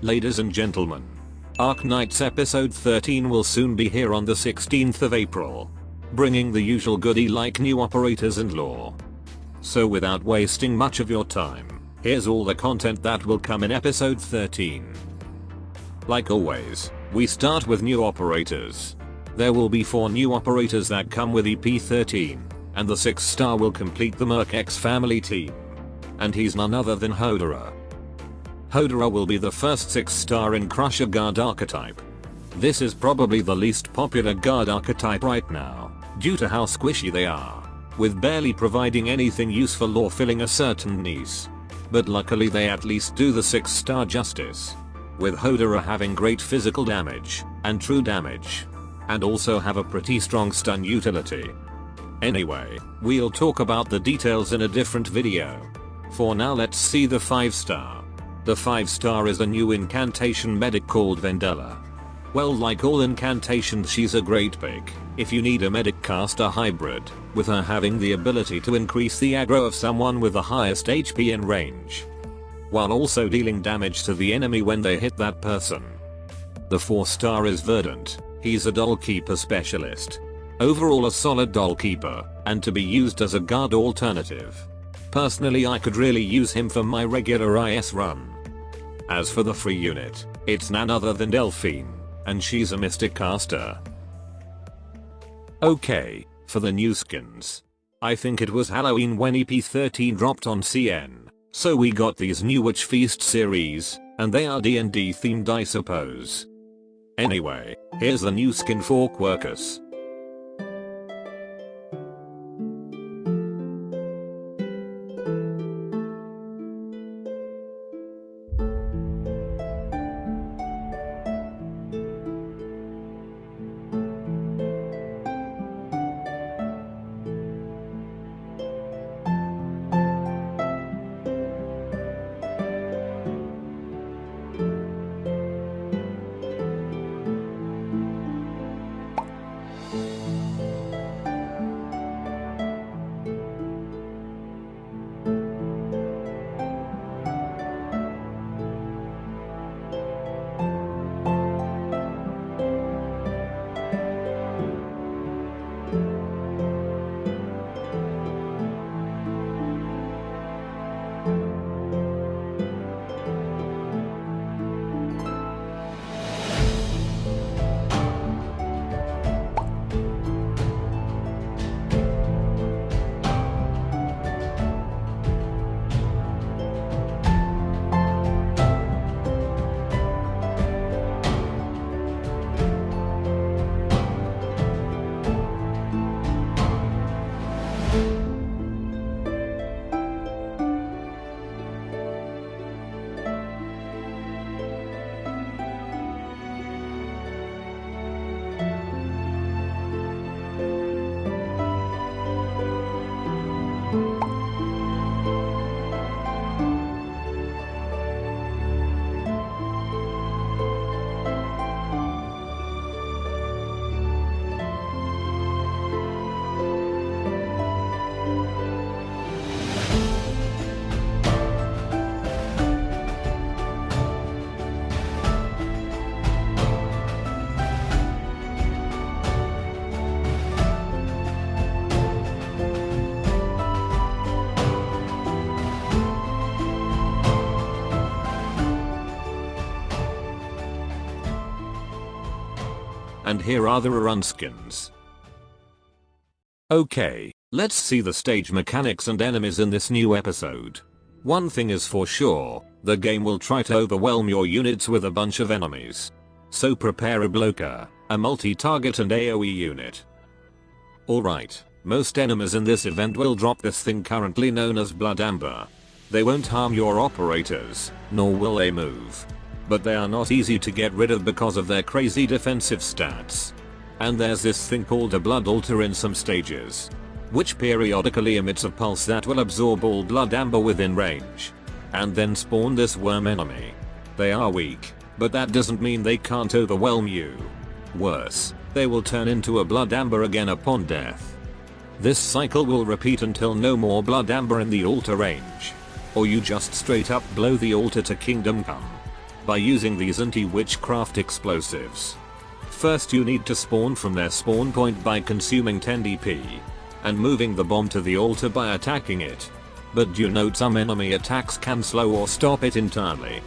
Ladies and gentlemen, Arknights episode 13 will soon be here on the 16th of April, bringing the usual goodie like new operators and lore. So without wasting much of your time, here's all the content that will come in episode 13. Like always, we start with new operators. There will be 4 new operators that come with EP 13, and the 6th star will complete the Misc X family team. And he's none other than Hodera. Hodera will be the first 6th star in Crusher Guard archetype. This is probably the least popular guard archetype right now, due to how squishy they are, with barely providing anything useful or filling a certain niche. But luckily they at least do the 6th star justice, with Hodera having great physical damage, and true damage, and also have a pretty strong stun utility. Anyway, we'll talk about the details in a different video. For now let's see the 5 star. The 5 star is a new incantation medic called Vendella. Well, like all incantations, she's a great pick if you need a medic caster hybrid, with her having the ability to increase the aggro of someone with the highest HP in range, while also dealing damage to the enemy when they hit that person. The 4 star is Verdant. He's a doll keeper specialist. Overall a solid doll keeper, and to be used as a guard alternative. Personally, I could really use him for my regular IS run. As for the free unit, it's none other than Delphine, and she's a mystic caster. Okay, for the new skins. I think it was Halloween when EP 13 dropped on CN, so we got these new Witch Feast series, and they are D&D themed, I suppose. Anyway, here's the new skin for Quercus. And here are the Rerun Skins. Okay, let's see the stage mechanics and enemies in this new episode. One thing is for sure, the game will try to overwhelm your units with a bunch of enemies. So prepare a blocker, a multi-target and AoE unit. Alright, most enemies in this event will drop this thing currently known as Blood Amber. They won't harm your operators, nor will they move. But they are not easy to get rid of because of their crazy defensive stats. And there's this thing called a blood altar in some stages, which periodically emits a pulse that will absorb all blood amber within range, and then spawn this worm enemy. They are weak, but that doesn't mean they can't overwhelm you. Worse, they will turn into a blood amber again upon death. This cycle will repeat until no more blood amber in the altar range, or you just straight up blow the altar to kingdom come. by using these anti-witchcraft explosives. First you need to spawn from their spawn point by consuming 10 DP and moving the bomb to the altar by attacking it. But do note some enemy attacks can slow or stop it entirely.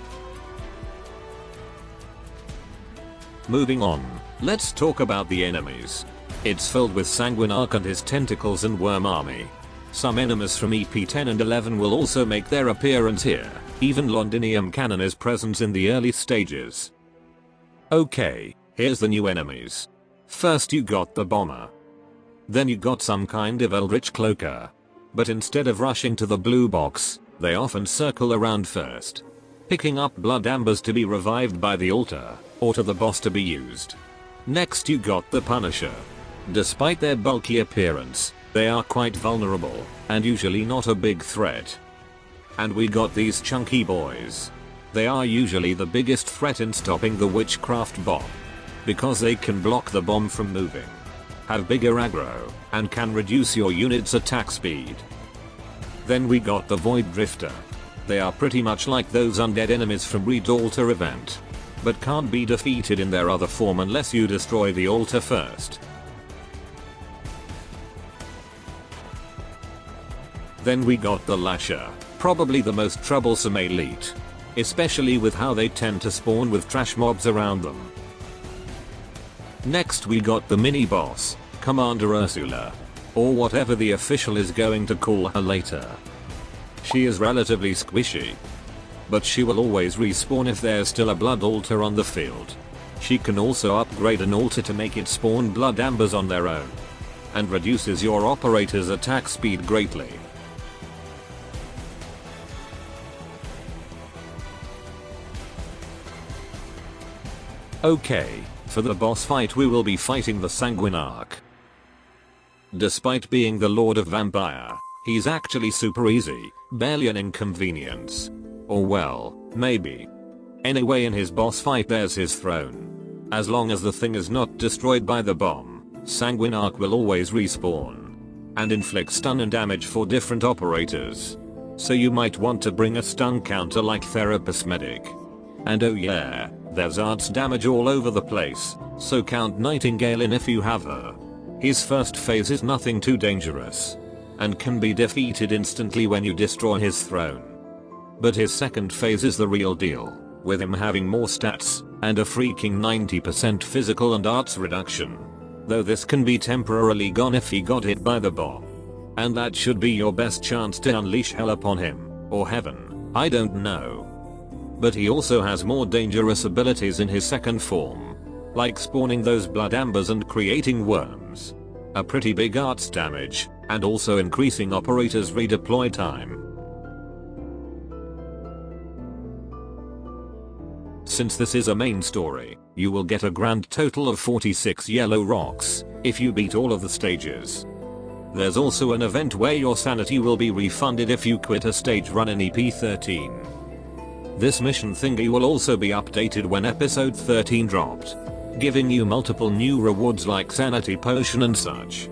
Moving on, let's talk about the enemies. It's filled with Sanguinarch and his tentacles and worm army. Some enemies from EP 10 and 11 will also make their appearance here. Even Londinium Cannon is present in the early stages. Okay, here's the new enemies. First you got the bomber. Then you got some kind of eldritch cloaker. But instead of rushing to the blue box, they often circle around first, picking up blood ambers to be revived by the altar, or to the boss to be used. Next you got the Punisher. Despite their bulky appearance, they are quite vulnerable, and usually not a big threat. And we got these chunky boys. They are usually the biggest threat in stopping the witchcraft bomb, because they can block the bomb from moving, have bigger aggro, and can reduce your unit's attack speed. Then we got the Void Drifter. They are pretty much like those undead enemies from Reed Altar event, but can't be defeated in their other form unless you destroy the altar first. Then we got the Lasher, probably the most troublesome elite, especially with how they tend to spawn with trash mobs around them. Next we got the mini boss, Commander Ursula, or whatever the official is going to call her later. She is relatively squishy, but she will always respawn if there's still a blood altar on the field. She can also upgrade an altar to make it spawn blood ambers on their own, and reduces your operator's attack speed greatly. Okay, for the boss fight we will be fighting the Sanguinarch. Despite being the Lord of Vampire, he's actually super easy, barely an inconvenience. Or well, maybe. Anyway, in his boss fight there's his throne. As long as the thing is not destroyed by the bomb, Sanguinarch will always respawn and inflict stun and damage for different operators. So you might want to bring a stun counter like Therapist Medic. And oh yeah, there's arts damage all over the place, so count Nightingale in if you have her. His first phase is nothing too dangerous, and can be defeated instantly when you destroy his throne. But his second phase is the real deal, with him having more stats, and a freaking 90% physical and arts reduction. Though this can be temporarily gone if he got hit by the bomb. And that should be your best chance to unleash hell upon him, or heaven, I don't know. But he also has more dangerous abilities in his second form, like spawning those blood ambers and creating worms. A pretty big arts damage, and also increasing operators' redeploy time. Since this is a main story, you will get a grand total of 46 yellow rocks, if you beat all of the stages. There's also an event where your sanity will be refunded if you quit a stage run in EP 13. This mission thingy will also be updated when episode 13 dropped, giving you multiple new rewards like sanity potion and such.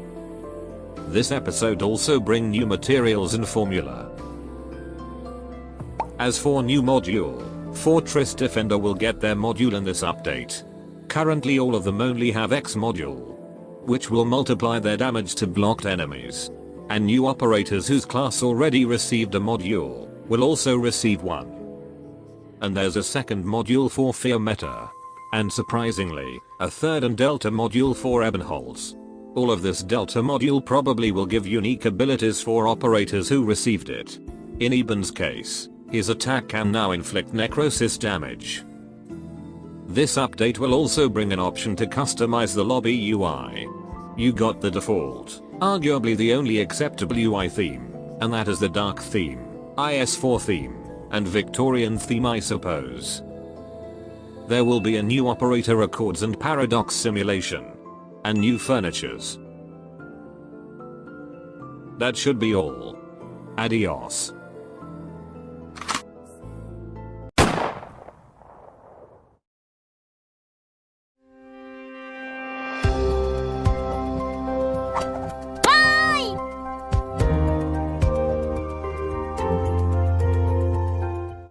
This episode also bring new materials and formula. As for new module, Fortress Defender will get their module in this update. Currently all of them only have X module, which will multiply their damage to blocked enemies. And new operators whose class already received a module will also receive one. And there's a second module for Fear Meta. And surprisingly, a third and Delta module for Ebenholz. All of this Delta module probably will give unique abilities for operators who received it. In Eben's case, his attack can now inflict necrosis damage. This update will also bring an option to customize the lobby UI. You got the default, arguably the only acceptable UI theme, and that is the Dark theme, IS4 theme, and Victorian theme I suppose. There will be a new operator accords and paradox simulation, and new furnitures. That should be all. Adios.